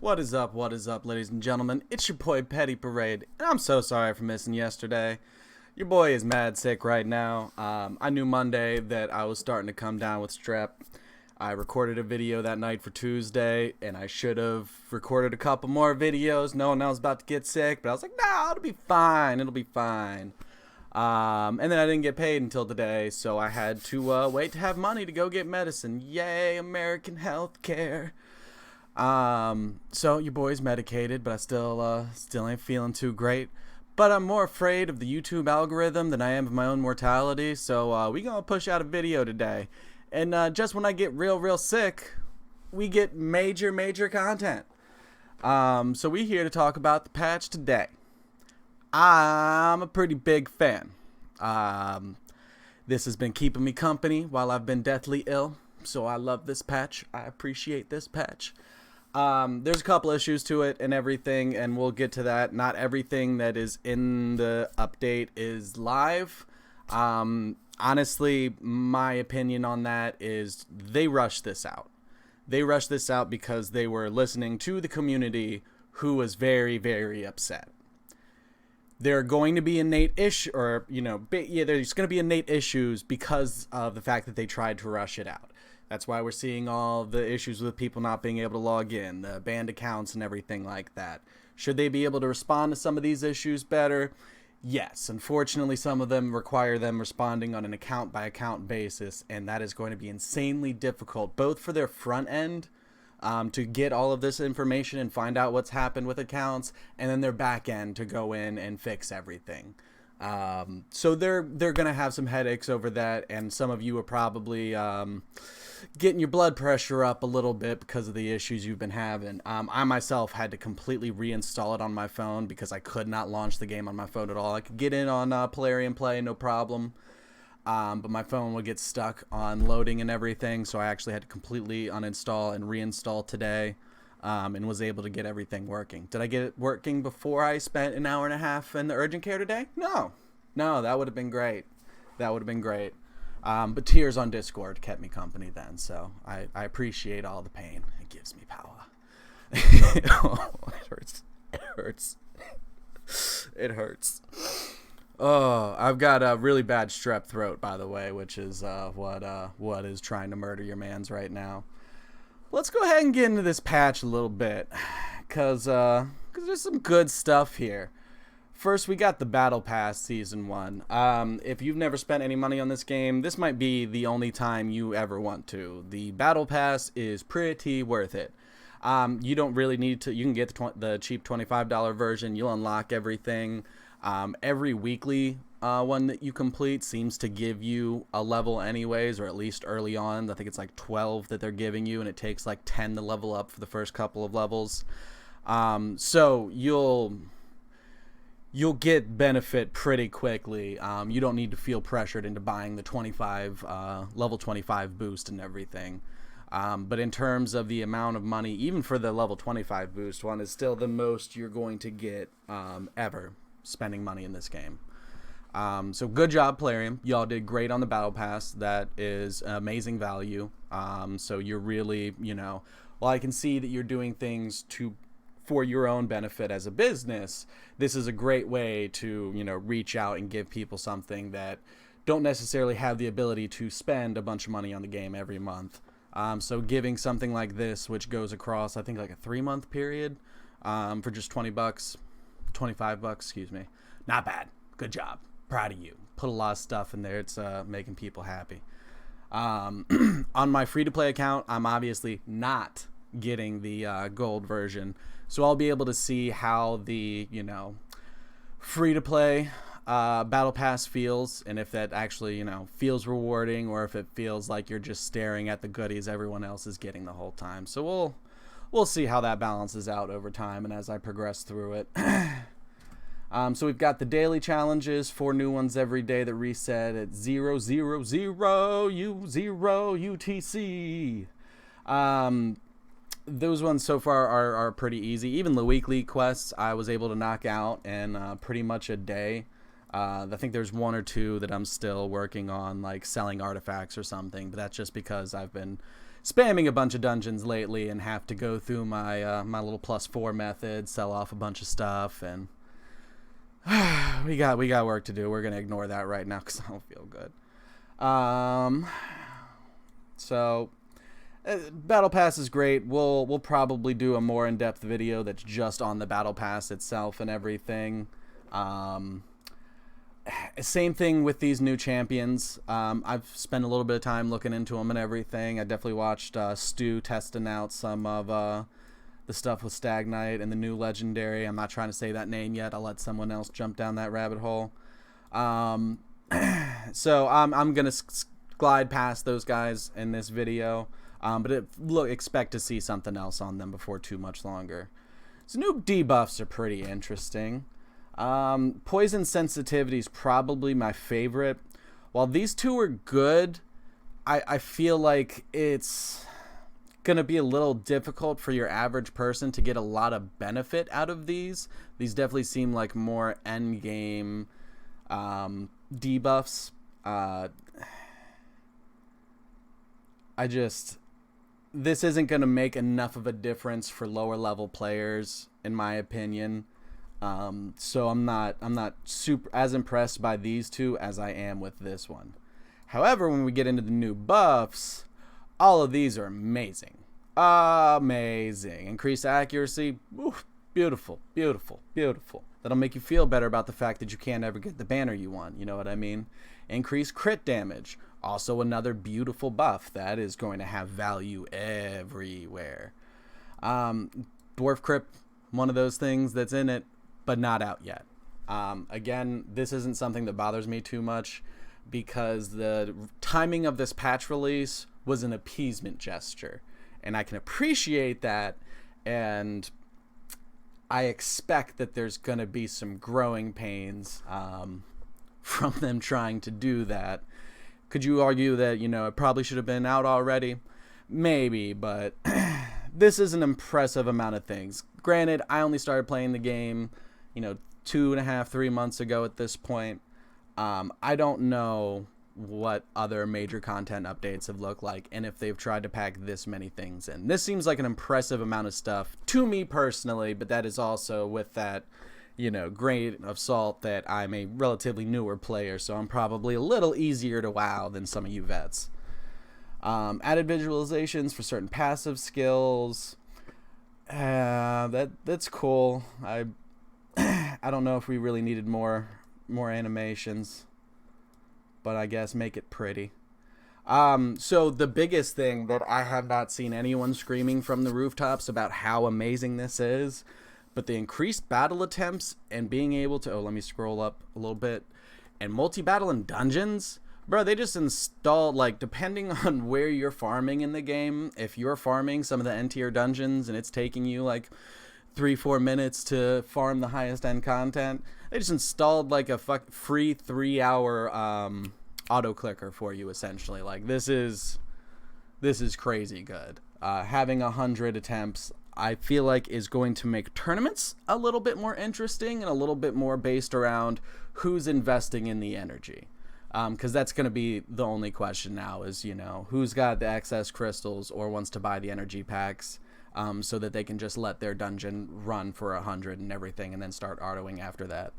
What is up, ladies and gentlemen? It's your boy Petty Parade, and I'm so sorry for missing yesterday. Your boy is mad sick right now. I knew Monday that I was starting to come down with strep. I recorded a video that night for Tuesday, and I should have recorded a couple more videos knowing I was about to get sick, but I was like, no, it'll be fine, it'll be fine. And then I didn't get paid until today, so I had to wait to have money to go get medicine. Yay, American healthcare. So your boy's medicated, but I still ain't feeling too great. But I'm more afraid of the YouTube algorithm than I am of my own mortality, so we gonna push out a video today. And just when I get real sick, we get major content. So we here to talk about the patch today. I'm a pretty big fan. This has been keeping me company while I've been deathly ill, so I love this patch. I appreciate this patch. There's a couple issues to it and everything, and we'll get to that. Not everything that is in the update is live. Honestly, my opinion on that is they rushed this out. They rushed this out because they were listening to the community who was very upset. There are going to be innate there's going to be innate issues because of the fact that they tried to rush it out. That's why we're seeing all the issues with people not being able to log in, the banned accounts and everything like that. Should they be able to respond to some of these issues better? Yes. Unfortunately, some of them require them responding on an account-by-account basis, and that is going to be insanely difficult, both for their front end, to get all of this information and find out what's happened with accounts, and then their back end to go in and fix everything. So they're going to have some headaches over that, and some of you are probably getting your blood pressure up a little bit because of the issues you've been having. I myself had to completely reinstall it on my phone because I could not launch the game on my phone at all. I could get in on Polarium Play, no problem, but my phone would get stuck on loading and everything, so I actually had to completely uninstall and reinstall today. And was able to get everything working. Did I get it working before I spent an hour and a half in the urgent care today? No, that would have been great. But tears on Discord kept me company then, so I appreciate all the pain. It gives me power. Oh, it hurts. Oh, I've got a really bad strep throat, by the way, which is what is trying to murder your mans right now. Let's go ahead and get into this patch a little bit, because there's some good stuff here. First, we got the Battle Pass Season 1. If you've never spent any money on this game, this might be the only time you ever want to. The Battle Pass is pretty worth it. You don't really need to. You can get the cheap $25 version. You'll unlock everything. Every weekly one that you complete seems to give you a level anyways, or at least early on. I think it's like 12 that they're giving you, and it takes like 10 to level up for the first couple of levels. So you'll get benefit pretty quickly. You don't need to feel pressured into buying the level 25 boost and everything. But in terms of the amount of money, even for the level 25 boost one, is still the most you're going to get ever spending money in this game. So good job, Polarium. Y'all did great on the Battle Pass. That is amazing value. So you're really, while I can see that you're doing things for your own benefit as a business, this is a great way to, reach out and give people something that don't necessarily have the ability to spend a bunch of money on the game every month. So giving something like this, which goes across, I think, like a 3-month period, for just $20, $25, excuse me. Not bad. Good job. Proud of you. Put a lot of stuff in there. It's making people happy. On my free-to-play account, I'm obviously not getting the gold version, so I'll be able to see how the free-to-play Battle Pass feels, and if that actually feels rewarding, or if it feels like you're just staring at the goodies everyone else is getting the whole time. So we'll see how that balances out over time and as I progress through it. So we've got the daily challenges, 4 new ones every day that reset at 000 UTC. Those ones so far are pretty easy. Even the weekly quests I was able to knock out in pretty much a day. I think there's 1 or 2 that I'm still working on, like selling artifacts or something, but that's just because I've been spamming a bunch of dungeons lately and have to go through my my little +4 method, sell off a bunch of stuff, and we got work to do. We're gonna ignore that right now because I don't feel good. So Battle Pass is great. We'll probably do a more in-depth video that's just on the Battle Pass itself and everything. Same thing with these new champions. I've spent a little bit of time looking into them and everything. I definitely watched Stu testing out some of the stuff with Stag Knight and the new legendary. I'm not trying to say that name yet. I'll let someone else jump down that rabbit hole. So I'm gonna glide past those guys in this video, but expect to see something else on them before too much longer. So new debuffs are pretty interesting. Poison sensitivity is probably my favorite. While these two are good, I feel like it's gonna be a little difficult for your average person to get a lot of benefit out of these. These definitely seem like more end game debuffs. This isn't gonna make enough of a difference for lower level players, in my opinion. So I'm not super as impressed by these two as I am with this one. However, when we get into the new buffs, all of these are amazing. Amazing. Increased accuracy. Oof, beautiful, beautiful, beautiful. That'll make you feel better about the fact that you can't ever get the banner you want. You know what I mean? Increased crit damage. Also another beautiful buff that is going to have value everywhere. Dwarf Crypt, one of those things that's in it, but not out yet. Again, this isn't something that bothers me too much because the timing of this patch release was an appeasement gesture, and I can appreciate that, and I expect that there's going to be some growing pains from them trying to do that. Could you argue that, you know, it probably should have been out already? Maybe, but this is an impressive amount of things. Granted, I only started playing the game, you know, 2.5, 3 months ago at this point. I don't know what other major content updates have looked like and if they've tried to pack this many things in. This seems like an impressive amount of stuff to me personally, but that is also with that, you know, grain of salt that I'm a relatively newer player, so I'm probably a little easier to WoW than some of you vets. Added visualizations for certain passive skills. That's cool. I don't know if we really needed more animations, but I guess make it pretty. So the biggest thing that I have not seen anyone screaming from the rooftops about how amazing this is, but the increased battle attempts and being able to, let me scroll up a little bit, and multi-battle in dungeons. Bro, they just installed, like, depending on where you're farming in the game, if you're farming some of the end-tier dungeons and it's taking you, like, 3-4 minutes to farm the highest end content, they just installed, like, a free 3-hour auto-clicker for you, essentially. Like, this is crazy good. Having 100 attempts, I feel like, is going to make tournaments a little bit more interesting and a little bit more based around who's investing in the energy. Because that's going to be the only question now is, you know, who's got the excess crystals or wants to buy the energy packs so that they can just let their dungeon run for 100 and everything and then start autoing after that.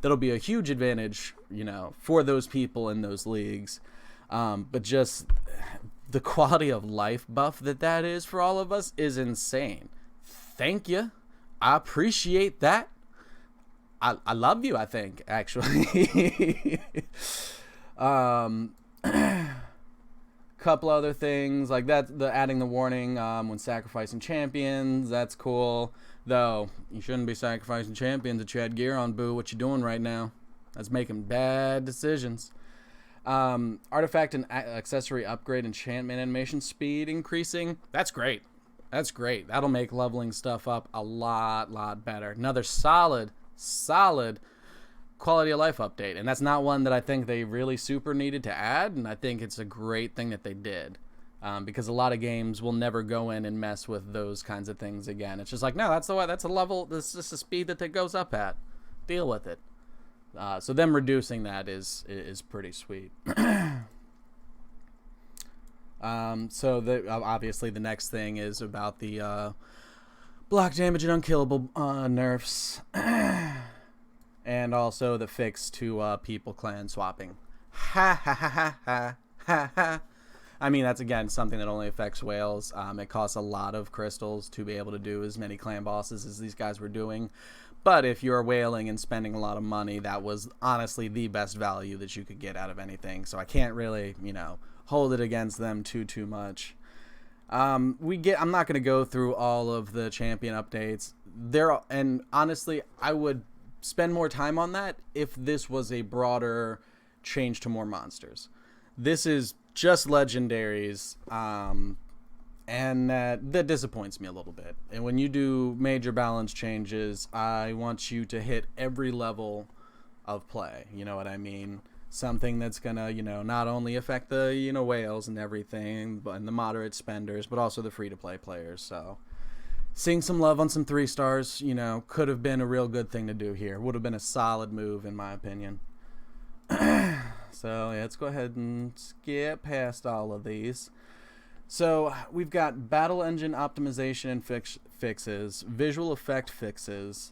That'll be a huge advantage, you know, for those people in those leagues. But just the quality of life buff that is for all of us is insane. Thank you. I appreciate that. I love you, I think, actually. Couple other things like that, the adding the warning when sacrificing champions, that's cool. Though you shouldn't be sacrificing champions that you had gear on, boo. What you doing right now? That's making bad decisions. Artifact and accessory upgrade enchantment animation speed increasing. That's great. That's great. That'll make leveling stuff up a lot better. Another solid quality of life update, and that's not one that I think they really super needed to add, and I think it's a great thing that they did, because a lot of games will never go in and mess with those kinds of things again. It's just like, no, that's the way, that's a level, this is the speed that it goes up at. Deal with it. So them reducing that is pretty sweet. So obviously the next thing is about the block damage and unkillable nerfs, and also the fix to people clan swapping. Ha ha ha ha ha ha ha. I mean, that's again something that only affects whales. It costs a lot of crystals to be able to do as many clan bosses as these guys were doing. But if you're whaling and spending a lot of money, that was honestly the best value that you could get out of anything. So I can't really, hold it against them too much. I'm not going to go through all of the champion updates. And honestly, I would spend more time on that if this was a broader change to more monsters. This is just legendaries, and that disappoints me a little bit. And when you do major balance changes, I want you to hit every level of play. You know what I mean? Something that's gonna, not only affect the, whales and everything, and the moderate spenders, but also the free-to-play players. So seeing some love on some 3 stars, could have been a real good thing to do here. Would have been a solid move, in my opinion. So yeah, let's go ahead and skip past all of these. So we've got battle engine optimization and fixes, visual effect fixes,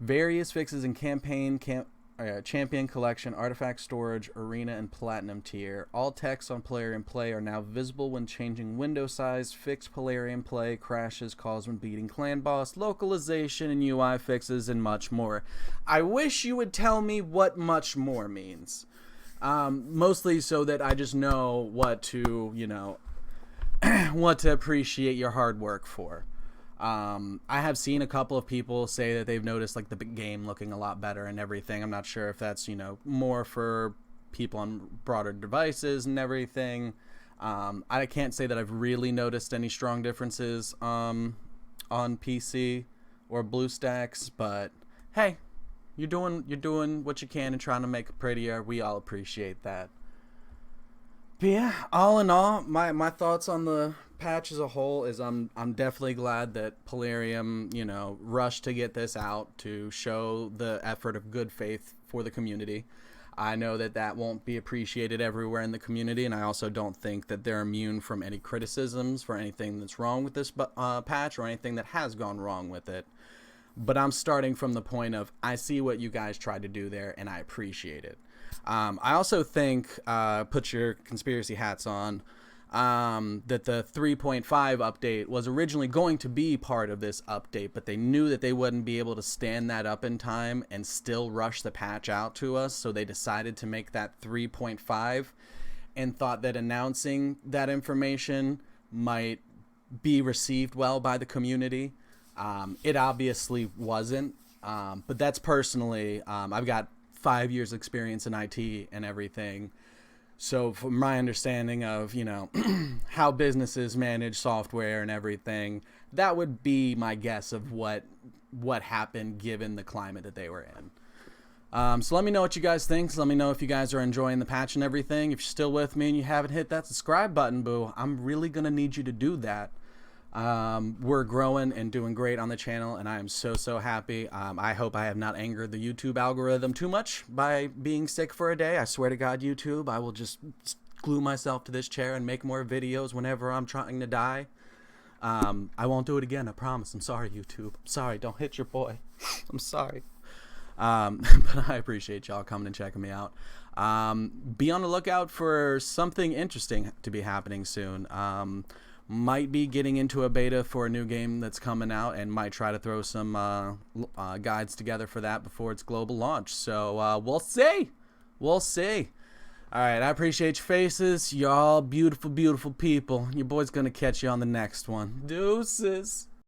various fixes in champion collection, artifact storage, arena, and platinum tier. All text on Polarium Play are now visible when changing window size, fixed Polarium Play, crashes caused when beating clan boss, localization and UI fixes, and much more. I wish you would tell me what much more means. Mostly so that I just know what to, what to appreciate your hard work for. I have seen a couple of people say that they've noticed like the game looking a lot better and everything. I'm not sure if that's, more for people on broader devices and everything. I can't say that I've really noticed any strong differences on PC or BlueStacks, but hey, you're doing what you can and trying to make it prettier. We all appreciate that. But yeah, all in all, my thoughts on the patch as a whole is I'm definitely glad that Polarium, rushed to get this out to show the effort of good faith for the community. I know that won't be appreciated everywhere in the community, and I also don't think that they're immune from any criticisms for anything that's wrong with this patch or anything that has gone wrong with it. But I'm starting from the point of I see what you guys tried to do there, and I appreciate it. I also think, put your conspiracy hats on, that the 3.5 update was originally going to be part of this update, but they knew that they wouldn't be able to stand that up in time and still rush the patch out to us, so they decided to make that 3.5 and thought that announcing that information might be received well by the community. It obviously wasn't, but that's personally, I've got 5 years experience in IT and everything. So from my understanding of, how businesses manage software and everything, that would be my guess of what happened given the climate that they were in. So let me know what you guys think. Let me know if you guys are enjoying the patch and everything. If you're still with me and you haven't hit that subscribe button, boo, I'm really going to need you to do that. We're growing and doing great on the channel, and I am so happy. I hope I have not angered the YouTube algorithm too much by being sick for a day. I swear to God, YouTube, I will just glue myself to this chair and make more videos whenever I'm trying to die. I won't do it again, I promise. I'm sorry, YouTube. I'm sorry, don't hit your boy. I'm sorry. But I appreciate y'all coming and checking me out. Be on the lookout for something interesting to be happening soon. Might be getting into a beta for a new game that's coming out, and might try to throw some guides together for that before its global launch. So we'll see. We'll see. All right, I appreciate your faces. Y'all beautiful people. Your boy's going to catch you on the next one. Deuces.